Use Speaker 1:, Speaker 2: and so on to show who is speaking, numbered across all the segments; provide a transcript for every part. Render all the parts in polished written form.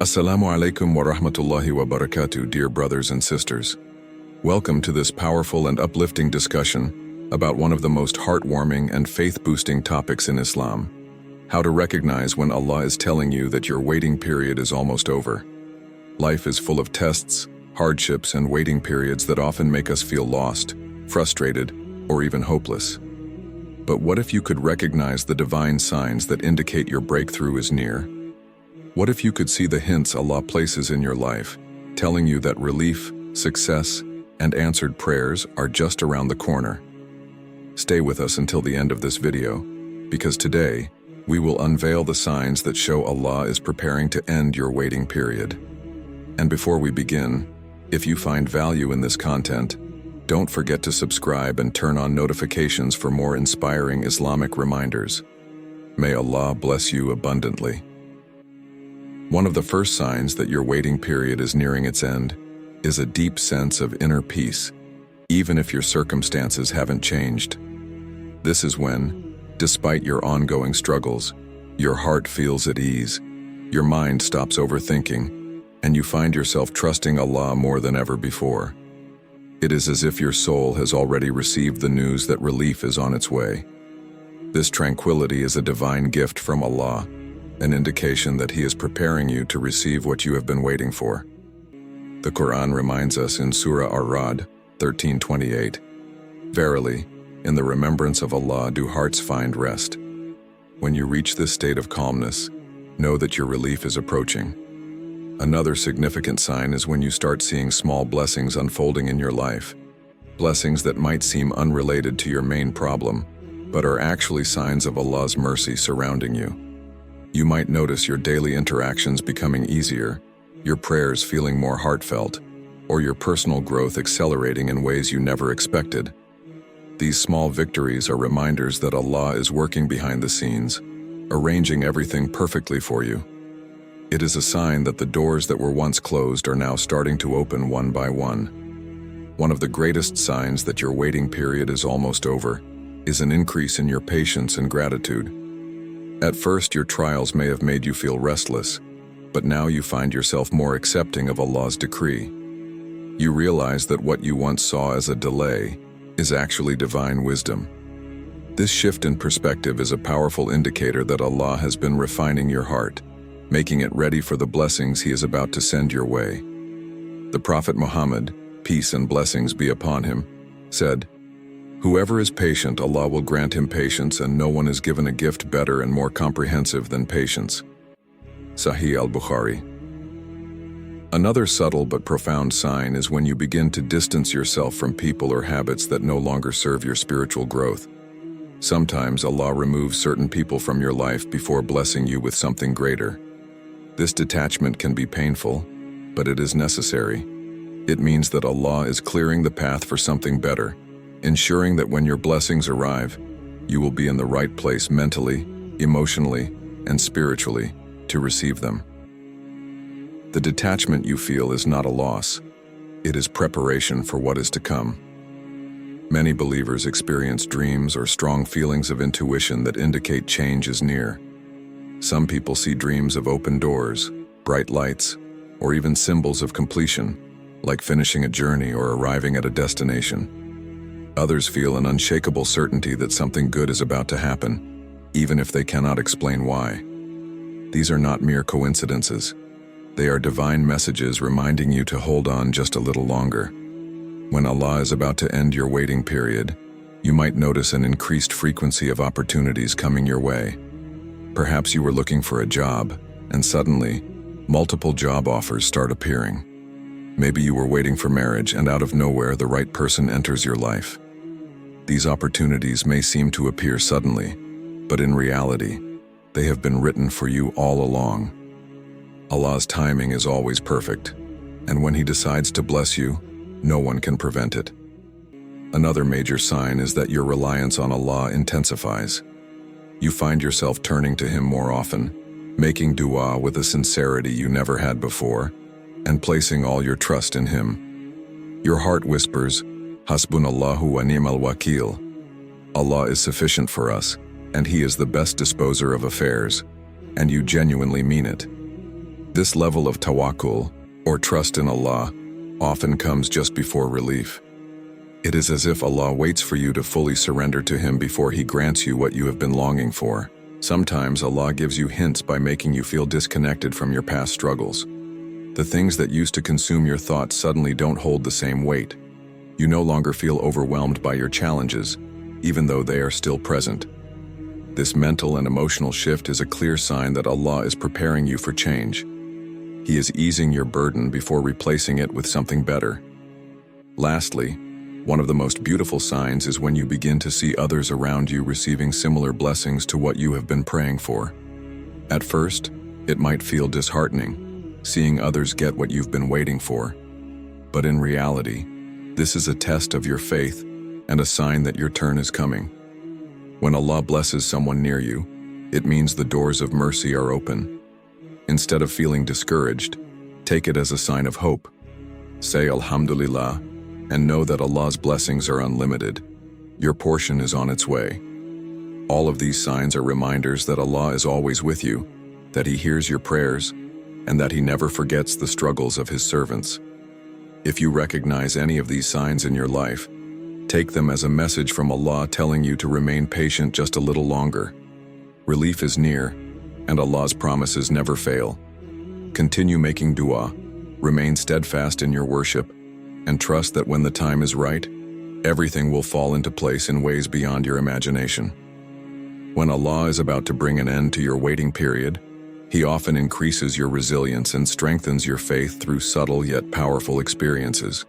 Speaker 1: Assalamu alaikum wa rahmatullahi wa barakatuh, dear brothers and sisters. Welcome to this powerful and uplifting discussion about one of the most heartwarming and faith-boosting topics in Islam: how to recognize when Allah is telling you that your waiting period is almost over. Life is full of tests, hardships, and waiting periods that often make us feel lost, frustrated, or even hopeless. But what if you could recognize the divine signs that indicate your breakthrough is near? What if you could see the hints Allah places in your life, telling you that relief, success, and answered prayers are just around the corner? Stay with us until the end of this video, because today, we will unveil the signs that show Allah is preparing to end your waiting period. And before we begin, if you find value in this content, don't forget to subscribe and turn on notifications for more inspiring Islamic reminders. May Allah bless you abundantly. One of the first signs that your waiting period is nearing its end is a deep sense of inner peace, even if your circumstances haven't changed. This is when, despite your ongoing struggles, your heart feels at ease, your mind stops overthinking, and you find yourself trusting Allah more than ever before. It is as if your soul has already received the news that relief is on its way. This tranquility is a divine gift from Allah, an indication that He is preparing you to receive what you have been waiting for. The Quran reminds us in Surah Ar-Ra'd 13:28, "Verily, in the remembrance of Allah do hearts find rest." When you reach this state of calmness, know that your relief is approaching. Another significant sign is when you start seeing small blessings unfolding in your life. Blessings that might seem unrelated to your main problem, but are actually signs of Allah's mercy surrounding you. You might notice your daily interactions becoming easier, your prayers feeling more heartfelt, or your personal growth accelerating in ways you never expected. These small victories are reminders that Allah is working behind the scenes, arranging everything perfectly for you. It is a sign that the doors that were once closed are now starting to open one by one. One of the greatest signs that your waiting period is almost over is an increase in your patience and gratitude. At first, your trials may have made you feel restless, but now you find yourself more accepting of Allah's decree. You realize that what you once saw as a delay is actually divine wisdom. This shift in perspective is a powerful indicator that Allah has been refining your heart, making it ready for the blessings He is about to send your way. The Prophet Muhammad, peace and blessings be upon him, said, "Whoever is patient, Allah will grant him patience, and no one is given a gift better and more comprehensive than patience." Sahih al-Bukhari. Another subtle but profound sign is when you begin to distance yourself from people or habits that no longer serve your spiritual growth. Sometimes Allah removes certain people from your life before blessing you with something greater. This detachment can be painful, but it is necessary. It means that Allah is clearing the path for something better, ensuring that when your blessings arrive, you will be in the right place mentally, emotionally, and spiritually to receive them. The detachment you feel is not a loss. It is preparation for what is to come. Many believers experience dreams or strong feelings of intuition that indicate change is near. Some people see dreams of open doors, bright lights, or even symbols of completion, like finishing a journey or arriving at a destination. Others feel an unshakable certainty that something good is about to happen, even if they cannot explain why. These are not mere coincidences. They are divine messages reminding you to hold on just a little longer. When Allah is about to end your waiting period, you might notice an increased frequency of opportunities coming your way. Perhaps you were looking for a job, and suddenly, multiple job offers start appearing. Maybe you were waiting for marriage, and out of nowhere, the right person enters your life. These opportunities may seem to appear suddenly, but in reality, they have been written for you all along. Allah's timing is always perfect, and when He decides to bless you, no one can prevent it. Another major sign is that your reliance on Allah intensifies. You find yourself turning to Him more often, making dua with a sincerity you never had before, and placing all your trust in Him. Your heart whispers, "Hasbunallahu wa ni'mal wakil." Allah is sufficient for us, and He is the best disposer of affairs, and you genuinely mean it. This level of tawakkul, or trust in Allah, often comes just before relief. It is as if Allah waits for you to fully surrender to Him before He grants you what you have been longing for. Sometimes Allah gives you hints by making you feel disconnected from your past struggles. The things that used to consume your thoughts suddenly don't hold the same weight. You no longer feel overwhelmed by your challenges, even though they are still present. This mental and emotional shift is a clear sign that Allah is preparing you for change. He is easing your burden before replacing it with something better. Lastly, one of the most beautiful signs is when you begin to see others around you receiving similar blessings to what you have been praying for. At first, it might feel disheartening, seeing others get what you've been waiting for. But in reality, this is a test of your faith and a sign that your turn is coming. When Allah blesses someone near you, it means the doors of mercy are open. Instead of feeling discouraged, take it as a sign of hope. Say Alhamdulillah and know that Allah's blessings are unlimited. Your portion is on its way. All of these signs are reminders that Allah is always with you, that He hears your prayers, and that He never forgets the struggles of His servants. If you recognize any of these signs in your life, take them as a message from Allah telling you to remain patient just a little longer. Relief is near, and Allah's promises never fail. Continue making dua, remain steadfast in your worship, and trust that when the time is right, everything will fall into place in ways beyond your imagination. When Allah is about to bring an end to your waiting period, He often increases your resilience and strengthens your faith through subtle yet powerful experiences.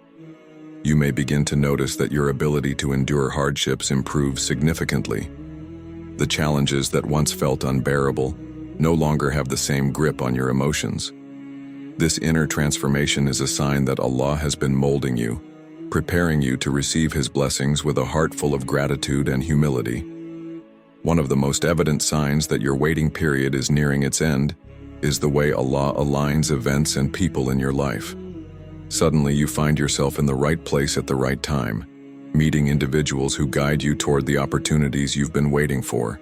Speaker 1: You may begin to notice that your ability to endure hardships improves significantly. The challenges that once felt unbearable no longer have the same grip on your emotions. This inner transformation is a sign that Allah has been molding you, preparing you to receive His blessings with a heart full of gratitude and humility. One of the most evident signs that your waiting period is nearing its end is the way Allah aligns events and people in your life. Suddenly you find yourself in the right place at the right time, meeting individuals who guide you toward the opportunities you've been waiting for.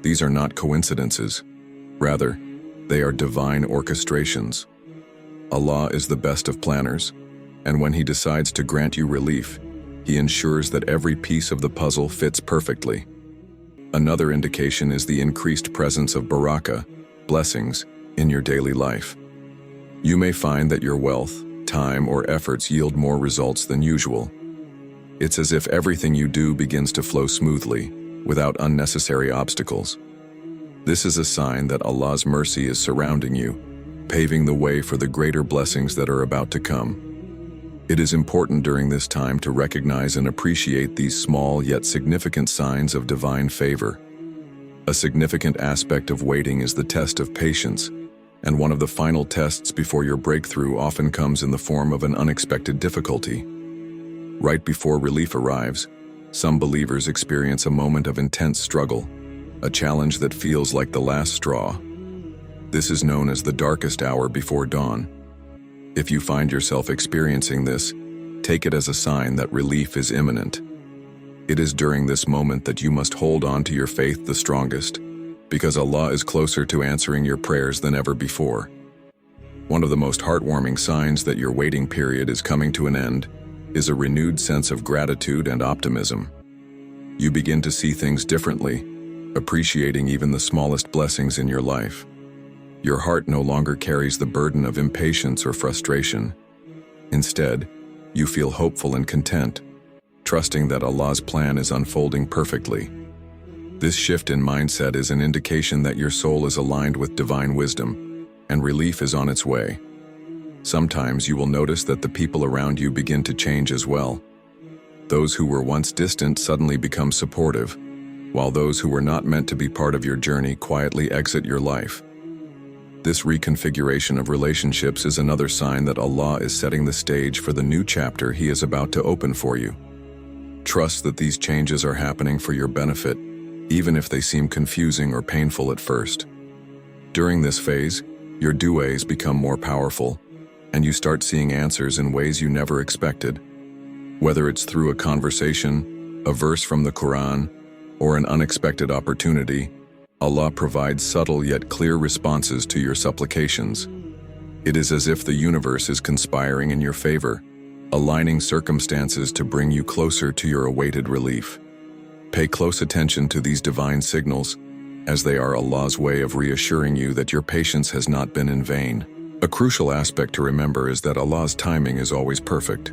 Speaker 1: These are not coincidences. Rather, they are divine orchestrations. Allah is the best of planners, and when He decides to grant you relief, He ensures that every piece of the puzzle fits perfectly. Another indication is the increased presence of barakah, blessings, in your daily life. You may find that your wealth, time, or efforts yield more results than usual. It's as if everything you do begins to flow smoothly, without unnecessary obstacles. This is a sign that Allah's mercy is surrounding you, paving the way for the greater blessings that are about to come. It is important during this time to recognize and appreciate these small yet significant signs of divine favor. A significant aspect of waiting is the test of patience, and one of the final tests before your breakthrough often comes in the form of an unexpected difficulty. Right before relief arrives, some believers experience a moment of intense struggle, a challenge that feels like the last straw. This is known as the darkest hour before dawn. If you find yourself experiencing this, take it as a sign that relief is imminent. It is during this moment that you must hold on to your faith the strongest, because Allah is closer to answering your prayers than ever before. One of the most heartwarming signs that your waiting period is coming to an end is a renewed sense of gratitude and optimism. You begin to see things differently, appreciating even the smallest blessings in your life. Your heart no longer carries the burden of impatience or frustration. Instead, you feel hopeful and content, trusting that Allah's plan is unfolding perfectly. This shift in mindset is an indication that your soul is aligned with divine wisdom, and relief is on its way. Sometimes you will notice that the people around you begin to change as well. Those who were once distant suddenly become supportive, while those who were not meant to be part of your journey quietly exit your life. This reconfiguration of relationships is another sign that Allah is setting the stage for the new chapter He is about to open for you. Trust that these changes are happening for your benefit, even if they seem confusing or painful at first. During this phase, your du'as become more powerful, and you start seeing answers in ways you never expected. Whether it's through a conversation, a verse from the Quran, or an unexpected opportunity, Allah provides subtle yet clear responses to your supplications. It is as if the universe is conspiring in your favor, aligning circumstances to bring you closer to your awaited relief. Pay close attention to these divine signals, as they are Allah's way of reassuring you that your patience has not been in vain. A crucial aspect to remember is that Allah's timing is always perfect.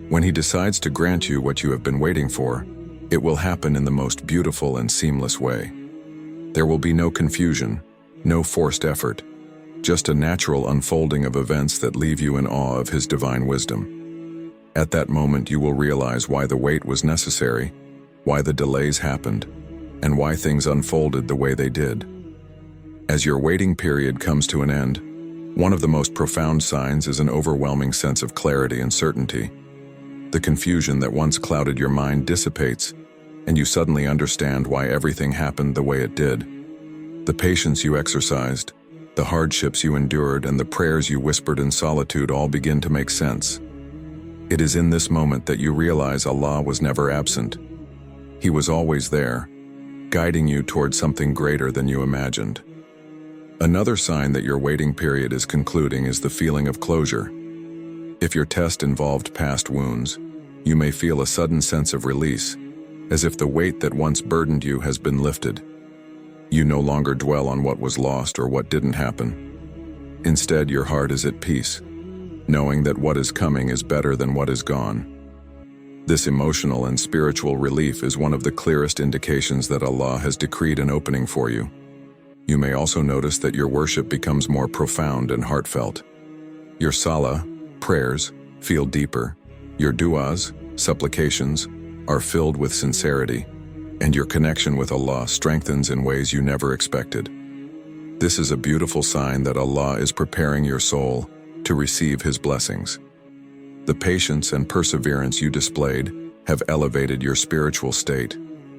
Speaker 1: When He decides to grant you what you have been waiting for, it will happen in the most beautiful and seamless way. There will be no confusion, no forced effort, just a natural unfolding of events that leave you in awe of His divine wisdom. At that moment, you will realize why the wait was necessary, why the delays happened, and why things unfolded the way they did. As your waiting period comes to an end, one of the most profound signs is an overwhelming sense of clarity and certainty. The confusion that once clouded your mind dissipates, and you suddenly understand why everything happened the way it did. The patience you exercised, the hardships you endured, and the prayers you whispered in solitude all begin to make sense. It is in this moment that you realize Allah was never absent. He was always there, guiding you towards something greater than you imagined. Another sign that your waiting period is concluding is the feeling of closure. If your test involved past wounds, you may feel a sudden sense of release, as if the weight that once burdened you has been lifted. You no longer dwell on what was lost or what didn't happen. Instead, your heart is at peace, knowing that what is coming is better than what is gone. This emotional and spiritual relief is one of the clearest indications that Allah has decreed an opening for you. You may also notice that your worship becomes more profound and heartfelt. Your salah, prayers, feel deeper. Your du'as, supplications, are filled with sincerity, and your connection with Allah strengthens in ways you never expected. This is a beautiful sign that Allah is preparing your soul to receive His blessings. The patience and perseverance you displayed have elevated your spiritual state,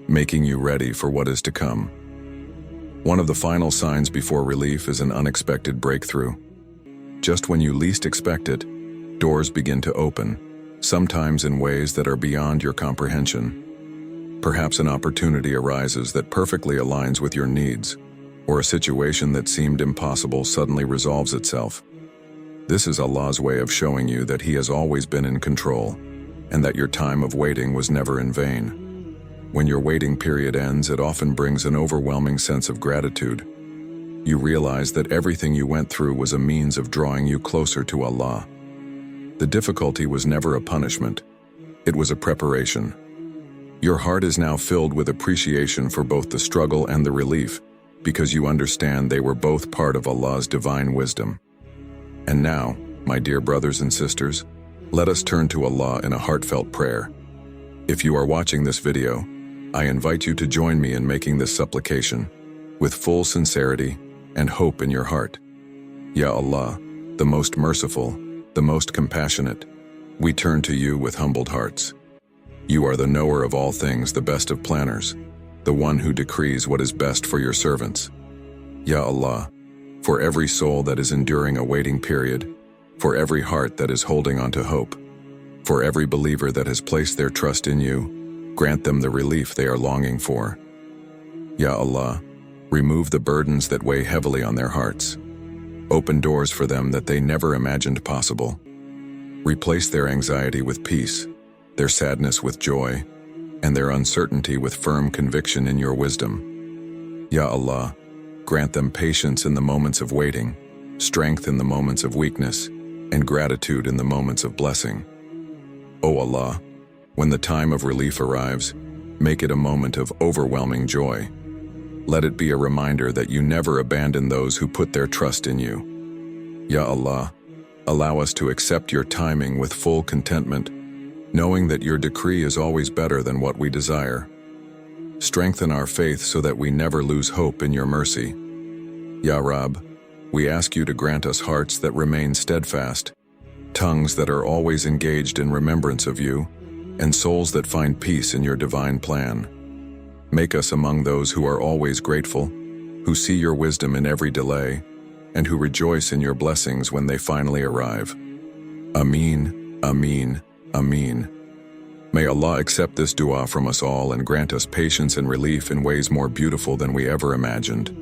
Speaker 1: making you ready for what is to come. One of the final signs before relief is an unexpected breakthrough. Just when you least expect it, doors begin to open, sometimes in ways that are beyond your comprehension. Perhaps an opportunity arises that perfectly aligns with your needs, or a situation that seemed impossible suddenly resolves itself. This is Allah's way of showing you that He has always been in control, and that your time of waiting was never in vain. When your waiting period ends, it often brings an overwhelming sense of gratitude. You realize that everything you went through was a means of drawing you closer to Allah. The difficulty was never a punishment. It was a preparation. Your heart is now filled with appreciation for both the struggle and the relief, because you understand they were both part of Allah's divine wisdom. And now, my dear brothers and sisters, let us turn to Allah in a heartfelt prayer. If you are watching this video, I invite you to join me in making this supplication, with full sincerity and hope in your heart. Ya Allah, the most merciful, the most compassionate, we turn to you with humbled hearts. You are the knower of all things, the best of planners, the one who decrees what is best for your servants. Ya Allah, for every soul that is enduring a waiting period, for every heart that is holding on to hope, for every believer that has placed their trust in you, grant them the relief they are longing for. Ya Allah, remove the burdens that weigh heavily on their hearts. Open doors for them that they never imagined possible. Replace their anxiety with peace, their sadness with joy, and their uncertainty with firm conviction in your wisdom. Ya Allah, grant them patience in the moments of waiting, strength in the moments of weakness, and gratitude in the moments of blessing. O Allah, when the time of relief arrives, make it a moment of overwhelming joy. Let it be a reminder that you never abandon those who put their trust in you. Ya Allah, allow us to accept your timing with full contentment, knowing that your decree is always better than what we desire. Strengthen our faith so that we never lose hope in your mercy. Ya Rab, we ask you to grant us hearts that remain steadfast, tongues that are always engaged in remembrance of you, and souls that find peace in your divine plan. Make us among those who are always grateful, who see your wisdom in every delay, and who rejoice in your blessings when they finally arrive. Ameen, Ameen, Ameen. May Allah accept this dua from us all and grant us patience and relief in ways more beautiful than we ever imagined.